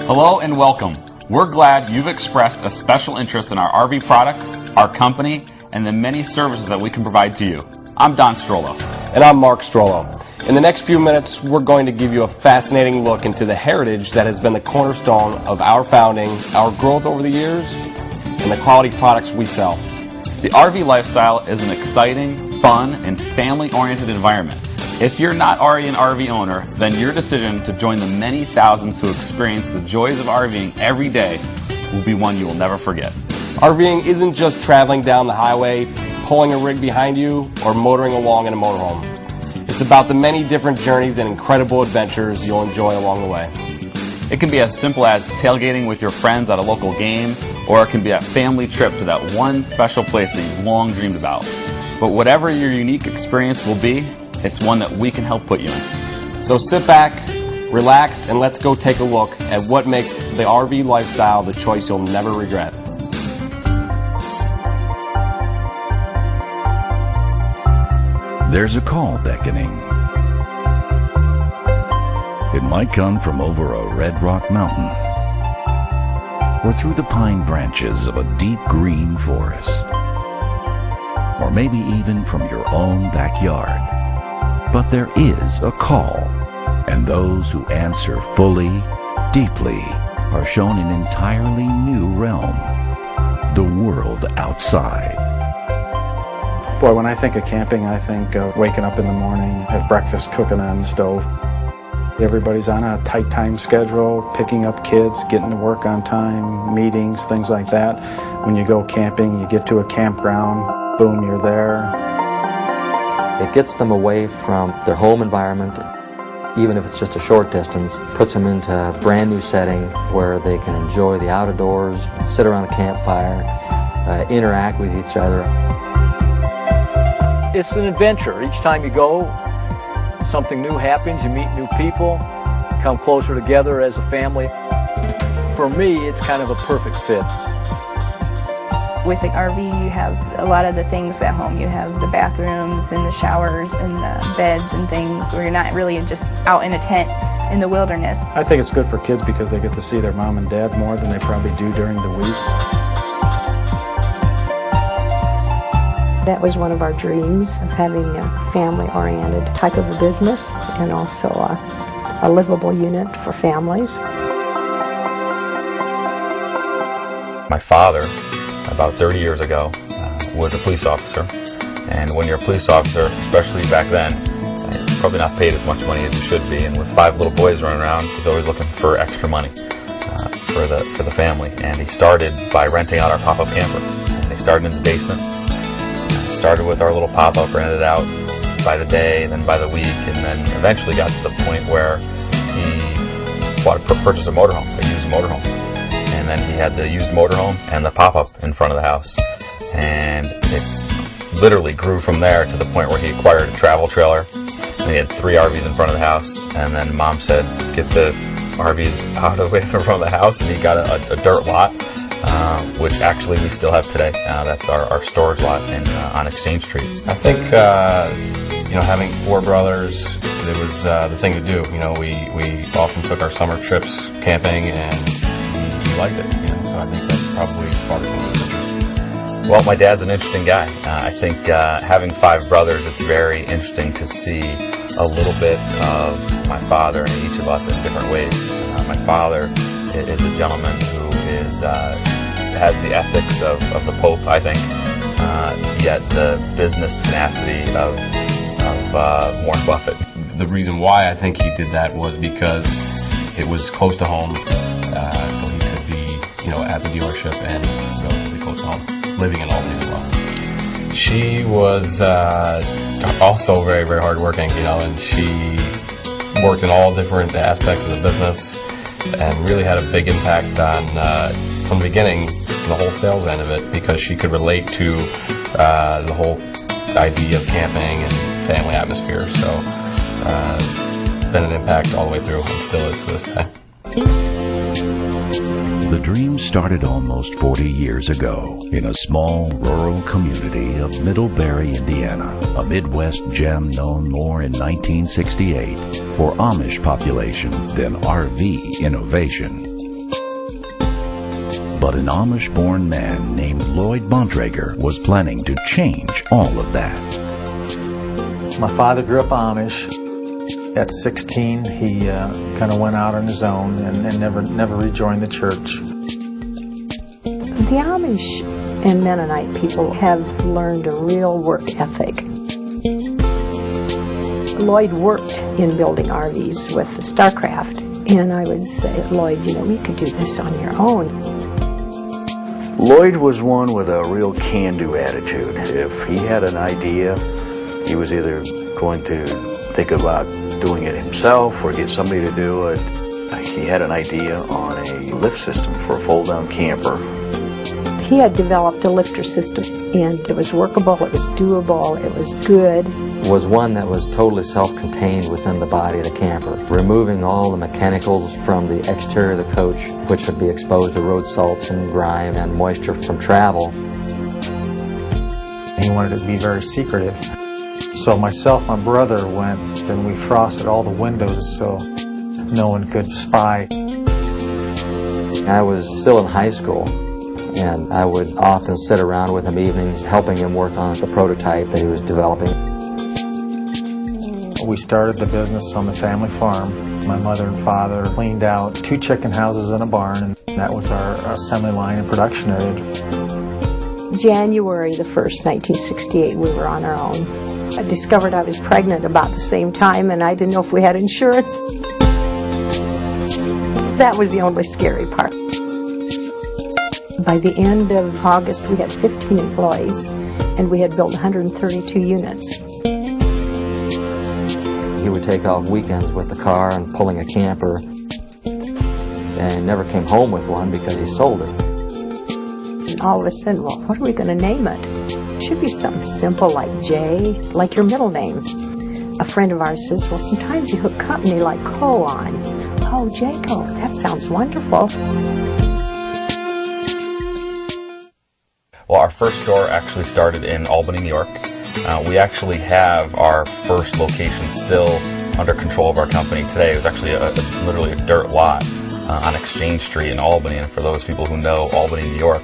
Hello and welcome. We're glad you've expressed a special interest in our RV products, our company, and the many services that we can provide to you. I'm Don Strollo. And I'm Mark Strollo. In the next few minutes, we're going to give you a fascinating look into the heritage that has been the cornerstone of our founding, our growth over the years, and the quality products we sell. The RV lifestyle is an exciting, fun, and family-oriented environment. If you're not already an RV owner, then your decision to join the many thousands who experience the joys of RVing every day will be one you will never forget. RVing isn't just traveling down the highway, pulling a rig behind you, or motoring along in a motorhome. It's about the many different journeys and incredible adventures you'll enjoy along the way. It can be as simple as tailgating with your friends at a local game, or it can be a family trip to that one special place that you've long dreamed about. But whatever your unique experience will be, it's one that we can help put you in. So sit back, relax, and let's go take a look at what makes the RV lifestyle the choice you'll never regret. There's a call beckoning. It might come from over a red rock mountain, or through the pine branches of a deep green forest, or maybe even from your own backyard. But there is a call, and those who answer fully, deeply, are shown an entirely new realm, the world outside. Boy, when I think of camping, I think of waking up in the morning, have breakfast cooking on the stove. Everybody's on a tight time schedule, picking up kids, getting to work on time, meetings, things like that. When you go camping, you get to a campground, boom, you're there. It gets them away from their home environment, even if it's just a short distance, puts them into a brand new setting where they can enjoy the outdoors, sit around a campfire, interact with each other. It's an adventure. Each time you go, something new happens, you meet new people, come closer together as a family. For me, it's kind of a perfect fit. With the RV, you have a lot of the things at home. You have the bathrooms and the showers and the beds and things where you're not really just out in a tent in the wilderness. I think it's good for kids because they get to see their mom and dad more than they probably do during the week. That was one of our dreams, of having a family-oriented type of a business and also a livable unit for families. My father, about 30 years ago, was a police officer. And when you're a police officer, especially back then, you're probably not paid as much money as you should be. And with 5 little boys running around, he's always looking for extra money for the family. And he started by renting out our pop-up camper. And he started in his basement. Started with our little pop-up, rented it out by the day, then by the week, and then eventually got to the point where he purchased a motorhome, a used motorhome. And then he had the used motorhome and the pop-up in front of the house. And it literally grew from there to the point where he acquired a travel trailer. And he had 3 RVs in front of the house. And then Mom said, get the RVs out of the way from the house. And he got a dirt lot, which actually we still have today. That's our storage lot on Exchange Street. I think, having 4 brothers, it was the thing to do. We often took our summer trips camping, and we liked it. So I think that's probably part of it. Well, my dad's an interesting guy. I think having 5 brothers, it's very interesting to see a little bit of my father and each of us in different ways. My father is a gentleman who has the ethics of the Pope, I think, yet the business tenacity of Warren Buffett. The reason why I think he did that was because it was close to home, so he could be, at the dealership and relatively close to home, living in Albany as well. She was also very, very hardworking, and she worked in all different aspects of the business and really had a big impact on, from the beginning, the whole sales end of it, because she could relate to the whole idea of camping and family atmosphere. So been an impact all the way through and still is to this day. The dream started almost 40 years ago in a small rural community of Middlebury, Indiana, a Midwest gem known more in 1968 for Amish population than RV innovation. But an Amish-born man named Lloyd Bontrager was planning to change all of that. My father grew up Amish. At 16, he kind of went out on his own and never rejoined the church. The Amish and Mennonite people have learned a real work ethic. Lloyd worked in building RVs with StarCraft, and I would say, Lloyd, you could do this on your own. Lloyd was one with a real can-do attitude. If he had an idea, he was either going to think about doing it himself or get somebody to do it. He had an idea on a lift system for a fold-down camper. He had developed a lifter system, and it was workable, it was doable, it was good. It was one that was totally self-contained within the body of the camper, removing all the mechanicals from the exterior of the coach, which would be exposed to road salts and grime and moisture from travel. He wanted it to be very secretive. So myself, my brother went and we frosted all the windows so no one could spy. I was still in high school, and I would often sit around with him evenings helping him work on the prototype that he was developing. We started the business on the family farm. My mother and father cleaned out 2 chicken houses and a barn, and that was our assembly line and production area. January the 1st, 1968, we were on our own. I discovered I was pregnant about the same time, and I didn't know if we had insurance. That was the only scary part. By the end of August, we had 15 employees, and we had built 132 units. He would take off weekends with the car and pulling a camper, and never came home with one because he sold it. And all of a sudden, well, what are we going to name it? It should be something simple like J, like your middle name. A friend of ours says, well, sometimes you hook company like Co on. Oh, Jayco, that sounds wonderful. Well, our first store actually started in Albany, New York. We actually have our first location still under control of our company today. It was actually literally a dirt lot on Exchange Street in Albany. And for those people who know Albany, New York,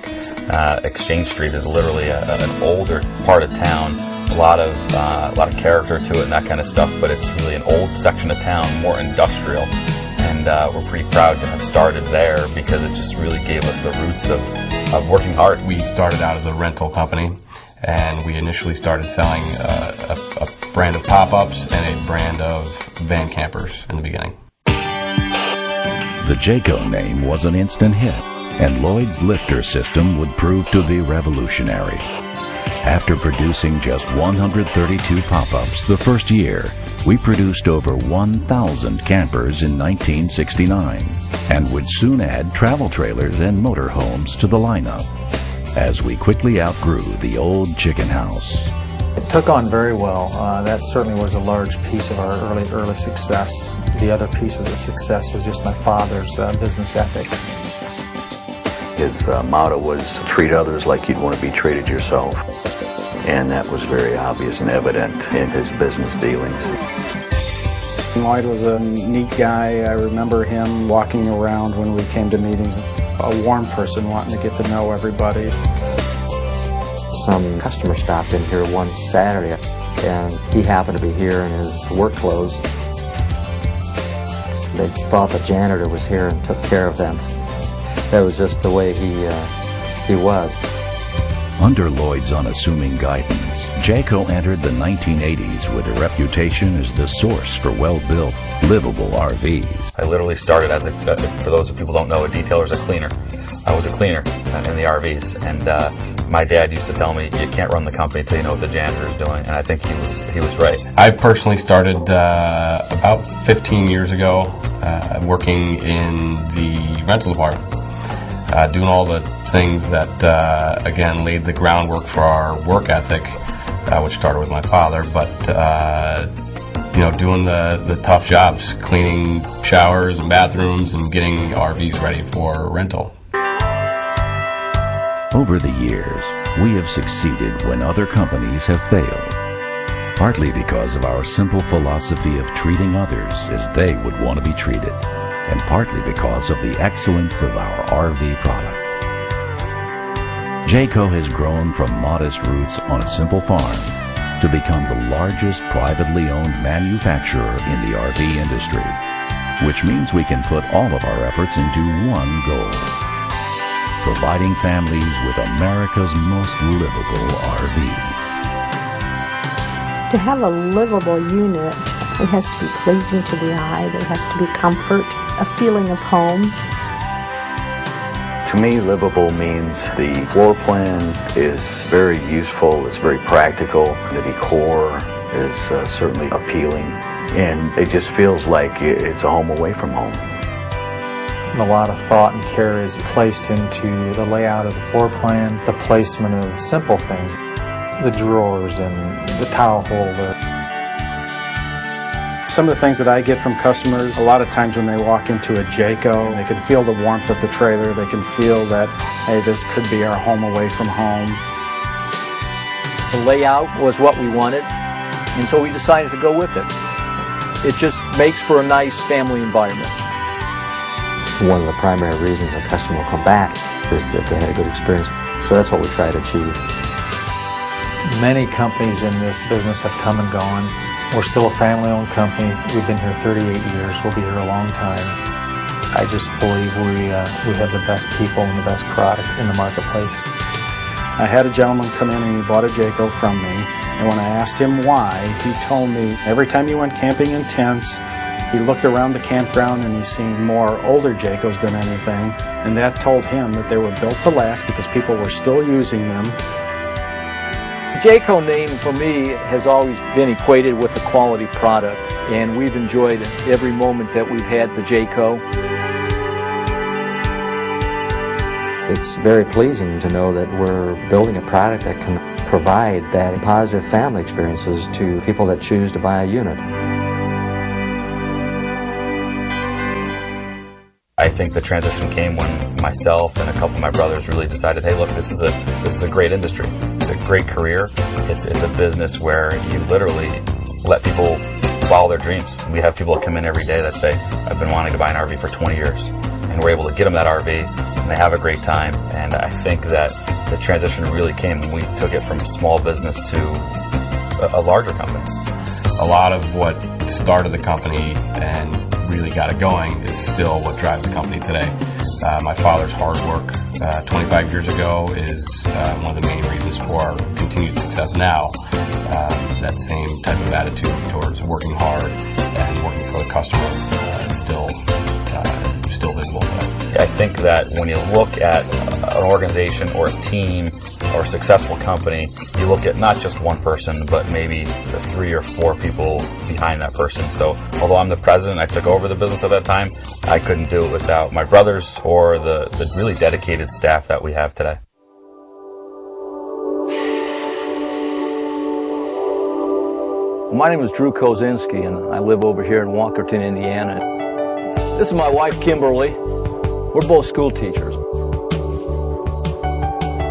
Exchange Street is literally an older part of town. A lot of character to it and that kind of stuff, but it's really an old section of town, more industrial. And we're pretty proud to have started there because it just really gave us the roots of working hard. We started out as a rental company, and we initially started selling a brand of pop-ups and a brand of van campers in the beginning. The Jayco name was an instant hit, and Lloyd's lifter system would prove to be revolutionary. After producing just 132 pop-ups the first year, we produced over 1,000 campers in 1969 and would soon add travel trailers and motorhomes to the lineup as we quickly outgrew the old chicken house. It took on very well. That certainly was a large piece of our early success. The other piece of the success was just my father's business ethics. His motto was treat others like you'd want to be treated yourself. And that was very obvious and evident in his business dealings. Lloyd was a neat guy. I remember him walking around when we came to meetings, a warm person wanting to get to know everybody. Some customer stopped in here one Saturday, and he happened to be here in his work clothes. They thought the janitor was here and took care of them. That was just the way he was. Under Lloyd's unassuming guidance, Jayco entered the 1980s with a reputation as the source for well-built, livable RVs. I literally started as for those of people who don't know, a detailer is a cleaner. I was a cleaner in the RVs, and my dad used to tell me, you can't run the company until you know what the janitor is doing, and I think he was right. I personally started about 15 years ago working in the rental department. Doing all the things that, again, laid the groundwork for our work ethic, which started with my father, but, doing the tough jobs, cleaning showers and bathrooms and getting RVs ready for rental. Over the years, we have succeeded when other companies have failed, partly because of our simple philosophy of treating others as they would want to be treated, and partly because of the excellence of our RV product. Jayco has grown from modest roots on a simple farm to become the largest privately owned manufacturer in the RV industry, which means we can put all of our efforts into one goal: providing families with America's most livable RVs. To have a livable unit, it has to be pleasing to the eye, there has to be comfort, a feeling of home. To me, livable means the floor plan is very useful, it's very practical, the decor is certainly appealing, and it just feels like it's a home away from home. A lot of thought and care is placed into the layout of the floor plan, the placement of simple things, the drawers and the towel holder. Some of the things that I get from customers, a lot of times when they walk into a Jayco, they can feel the warmth of the trailer. They can feel that, hey, this could be our home away from home. The layout was what we wanted, and so we decided to go with it. It just makes for a nice family environment. One of the primary reasons a customer will come back is if they had a good experience. So that's what we try to achieve. Many companies in this business have come and gone. We're still a family-owned company. We've been here 38 years. We'll be here a long time. I just believe we have the best people and the best product in the marketplace. I had a gentleman come in and he bought a Jayco from me, and when I asked him why, he told me every time he went camping in tents, he looked around the campground and he's seen more older Jaycos than anything, and that told him that they were built to last because people were still using them. The Jayco name for me has always been equated with a quality product, and we've enjoyed every moment that we've had the Jayco. It's very pleasing to know that we're building a product that can provide that positive family experiences to people that choose to buy a unit. I think the transition came when myself and a couple of my brothers really decided, hey, look, this is a great industry. It's a great career. It's a business where you literally let people follow their dreams. We have people that come in every day that say, I've been wanting to buy an RV for 20 years. And we're able to get them that RV, and they have a great time. And I think that the transition really came when we took it from small business to a larger company. A lot of what started the company and really got it going is still what drives the company today. My father's hard work 25 years ago is one of the main reasons for our continued success now. That same type of attitude towards working hard and working for the customer is still visible today. I think that when you look at an organization or a team or a successful company, you look at not just one person, but maybe the 3 or 4 people behind that person. So although I'm the president, I took over the business at that time, I couldn't do it without my brothers or the really dedicated staff that we have today. My name is Drew Kozinski, and I live over here in Walkerton, Indiana. This is my wife, Kimberly. We're both school teachers.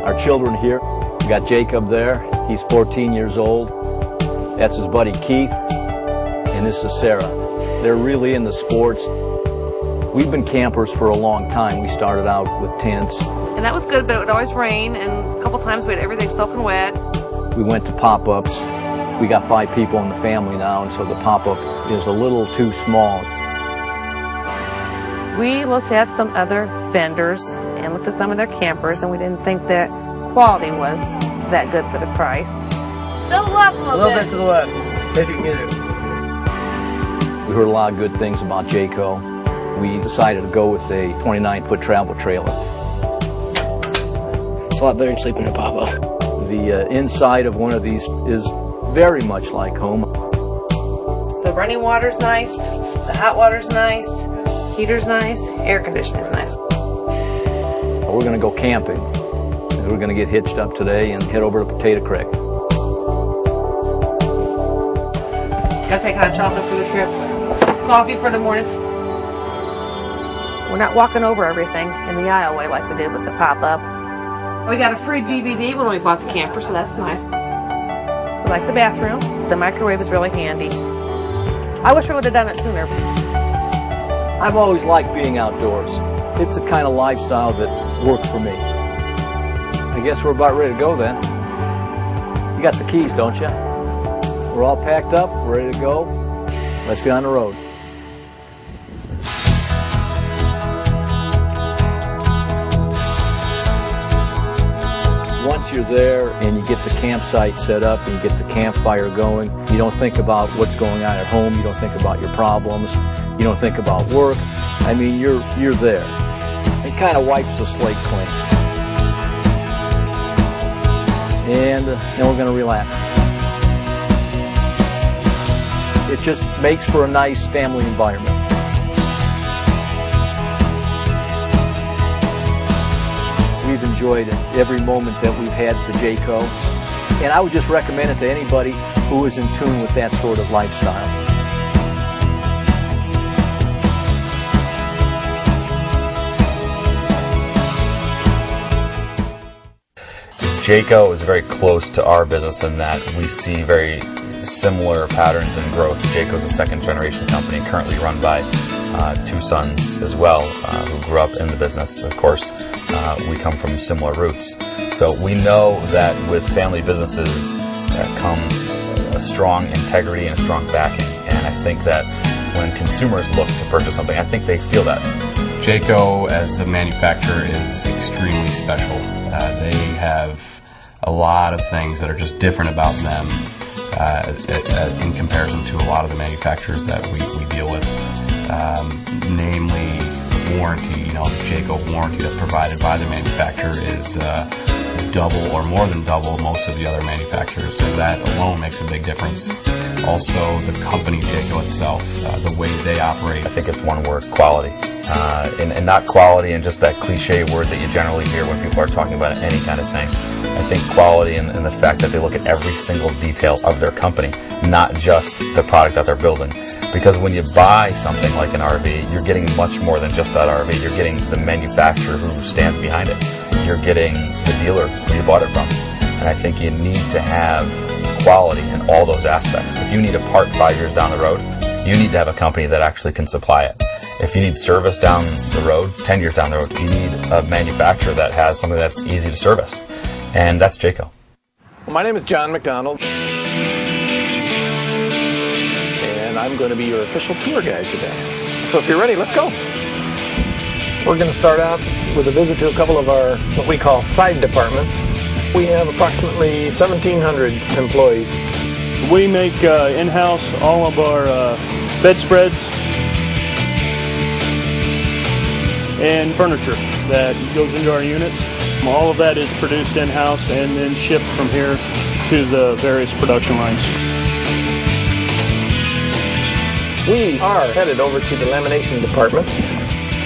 Our children here, we got Jacob there. He's 14 years old. That's his buddy Keith. And this is Sarah. They're really into sports. We've been campers for a long time. We started out with tents. And that was good, but it would always rain, and a couple times we had everything soaking wet. We went to pop-ups. We got 5 people in the family now, and so the pop-up is a little too small. We looked at some other vendors and looked at some of their campers, and we didn't think that quality was that good for the price. To the left a little bit. To the left, if you can get it. We heard a lot of good things about Jayco. We decided to go with a 29-foot travel trailer. It's a lot better than sleeping in a pop-up. The inside of one of these is very much like home. So running water's nice, the hot water's nice, heater's nice, air conditioning's nice. We're going to go camping. We're going to get hitched up today and head over to Potato Creek. Gotta take hot chocolate for the trip. Coffee for the morning. We're not walking over everything in the aisleway like we did with the pop-up. We got a free DVD when we bought the camper, so that's nice. We like the bathroom. The microwave is really handy. I wish we would have done it sooner. I've always liked being outdoors. It's the kind of lifestyle that worked for me. I guess we're about ready to go then. You got the keys, don't you? We're all packed up, ready to go. Let's get on the road. Once you're there and you get the campsite set up and you get the campfire going, you don't think about what's going on at home. You don't think about your problems. You don't think about work. I mean, you're there. It kind of wipes the slate clean. And then we're going to relax. It just makes for a nice family environment. We've enjoyed every moment that we've had at the Jayco, and I would just recommend it to anybody who is in tune with that sort of lifestyle. Jayco is very close to our business in that we see very similar patterns in growth. Jayco is a second-generation company currently run by two sons as well who grew up in the business. Of course, we come from similar roots. So we know that with family businesses come a strong integrity and a strong backing. And I think that when consumers look to purchase something, I think they feel that. Jayco as a manufacturer is extremely special. They have a lot of things that are just different about them in comparison to a lot of the manufacturers that we deal with. Namely, warranty. You know, the Jayco warranty that's provided by the manufacturer is double or more than double most of the other manufacturers, so that alone makes a big difference. Also, the company Jayco itself, the way they operate. I think it's one word: quality. And not quality in just that cliche word that you generally hear when people are talking about any kind of thing. I think quality in the fact that they look at every single detail of their company, not just the product that they're building. Because when you buy something like an RV, you're getting much more than just that RV. You're getting the manufacturer who stands behind it. You're getting the dealer who you bought it from. And I think you need to have quality in all those aspects. If you need a part 5 years down the road, you need to have a company that actually can supply it. If you need service down the road, 10 years down the road, you need a manufacturer that has something that's easy to service. And that's Jayco. Well, my name is John McDonald, and I'm going to be your official tour guide today. So if you're ready, let's go. We're going to start out with a visit to a couple of our, what we call side departments. We have approximately 1,700 employees. We make in-house all of our bedspreads and furniture that goes into our units. All of that is produced in-house and then shipped from here to the various production lines. We are headed over to the lamination department.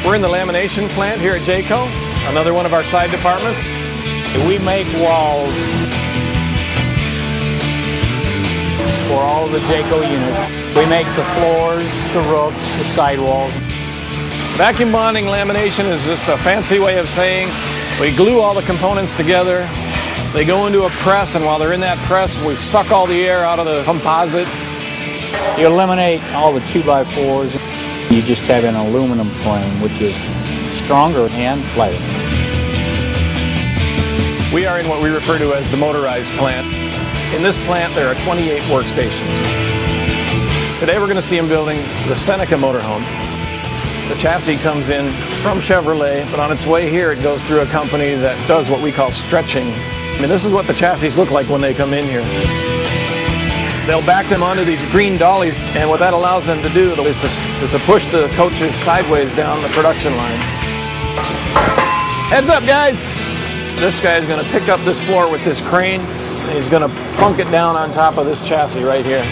We're in the lamination plant here at Jayco, another one of our side departments. We make walls for all of the Jayco units. We make the floors, the roofs, the sidewalls. Vacuum bonding lamination is just a fancy way of saying we glue all the components together. They go into a press, and while they're in that press, we suck all the air out of the composite. You eliminate all the 2x4s. You just have an aluminum frame, which is stronger and lighter. We are in what we refer to as the motorized plant. In this plant, there are 28 workstations. Today, we're going to see them building the Seneca motorhome. The chassis comes in from Chevrolet, but on its way here, it goes through a company that does what we call stretching. I mean, this is what the chassis look like when they come in here. They'll back them onto these green dollies, and what that allows them to do is to push the coaches sideways down the production line. Heads up, guys! This guy's going to pick up this floor with this crane, and he's going to plunk it down on top of this chassis right here.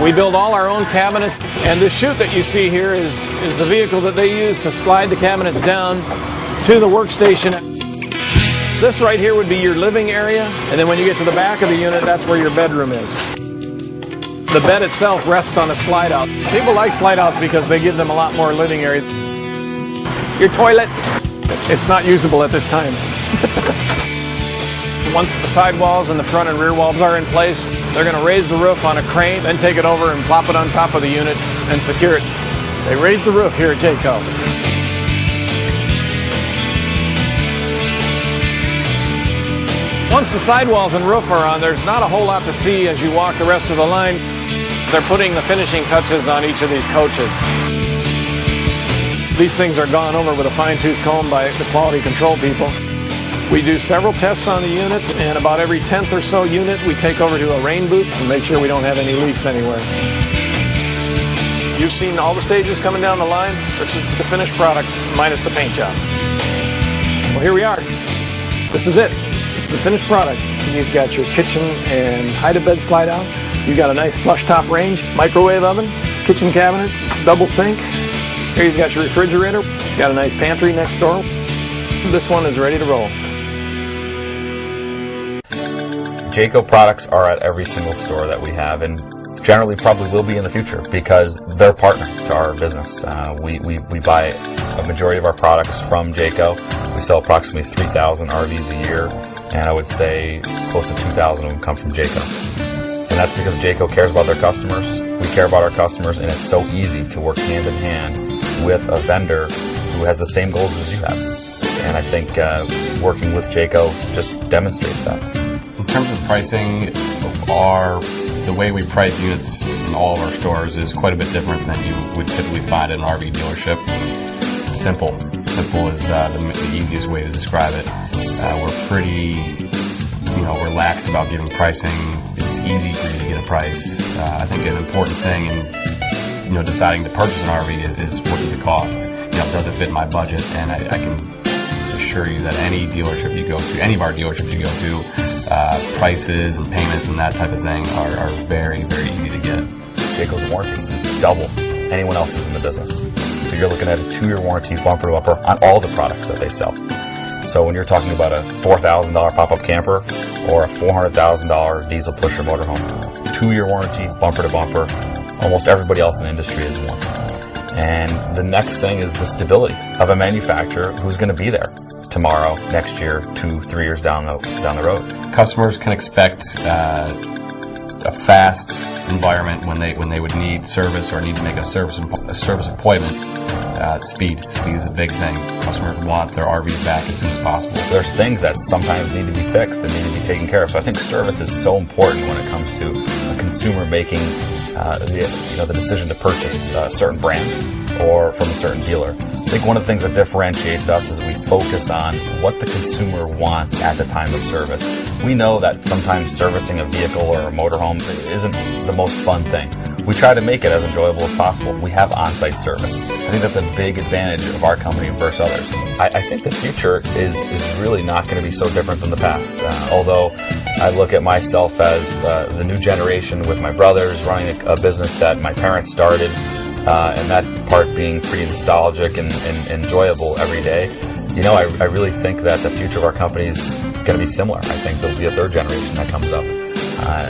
We build all our own cabinets, and this chute that you see here is the vehicle that they use to slide the cabinets down to the workstation. This right here would be your living area, and then when you get to the back of the unit, that's where your bedroom is. The bed itself rests on a slide out. People like slide outs because they give them a lot more living area. Your toilet, it's not usable at this time. Once the sidewalls and the front and rear walls are in place, they're going to raise the roof on a crane, then take it over and plop it on top of the unit and secure it. They raise the roof here at Jayco. Once the sidewalls and roof are on, there's not a whole lot to see as you walk the rest of the line. They're putting the finishing touches on each of these coaches. These things are gone over with a fine-tooth comb by the quality control people. We do several tests on the units, and about every 10th or so unit we take over to a rain booth and make sure we don't have any leaks anywhere. You've seen all the stages coming down the line. This is the finished product minus the paint job. Well, here we are. This is it. It's the finished product. You've got your kitchen and hide-a-bed slide out. You've got a nice flush top range, microwave oven, kitchen cabinets, double sink. Here you've got your refrigerator. You've got a nice pantry next door. This one is ready to roll. Jayco products are at every single store that we have, and generally probably will be in the future because they're a partner to our business. We buy a majority of our products from Jayco. We sell approximately 3,000 RVs a year, and I would say close to 2,000 of them come from Jayco. And that's because Jayco cares about their customers. We care about our customers, and it's so easy to work hand in hand with a vendor who has the same goals as you have. And I think working with Jayco just demonstrates that. In terms of pricing, the way we price units in all of our stores is quite a bit different than you would typically find at an RV dealership. It's simple. Simple is the easiest way to describe it. We're pretty, relaxed about giving pricing. It's easy for you to get a price. I think an important thing in, deciding to purchase an RV is what does it cost? Does it fit my budget? And I can assure you that any dealership you go to, any of our dealerships you go to, prices and payments and that type of thing are very, very easy to get. Jayco's warranty is double anyone else's in the business. So you're looking at a 2-year warranty bumper to bumper on all the products that they sell. So when you're talking about a $4,000 pop-up camper or a $400,000 diesel pusher motorhome, 2-year warranty bumper to bumper, almost everybody else in the industry is one. And the next thing is the stability of a manufacturer who's going to be there tomorrow, next year, 2-3 years down the road. Customers can expect a fast environment when they would need service or need to make a service appointment. Speed is a big thing. Customers want their RVs back as soon as possible. There's things that sometimes need to be fixed and need to be taken care of. So I think service is so important when it comes to a consumer making the decision to purchase a certain brand or from a certain dealer. I think one of the things that differentiates us is we focus on what the consumer wants at the time of service. We know that sometimes servicing a vehicle or a motorhome isn't the most fun thing. We try to make it as enjoyable as possible. We have on-site service. I think that's a big advantage of our company versus others. I think the future is really not going to be so different than the past. Although I look at myself as the new generation with my brothers running a business that my parents started, and that part being pretty nostalgic and enjoyable every day. I really think that the future of our company is going to be similar. I think there'll be a third generation that comes up.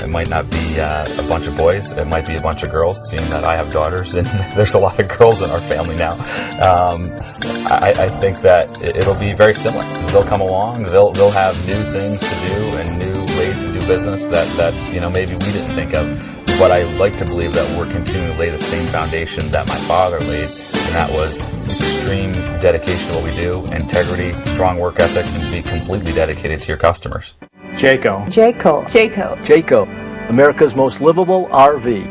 It might not be a bunch of boys. It might be a bunch of girls, seeing that I have daughters, and there's a lot of girls in our family now. I think that it'll be very similar. They'll come along. They'll have new things to do and new ways to do business that maybe we didn't think of. But I like to believe that we're continuing to lay the same foundation that my father laid, and that was extreme dedication to what we do, integrity, strong work ethic, and be completely dedicated to your customers. Jayco. Jayco. Jayco. Jayco, America's most livable RV.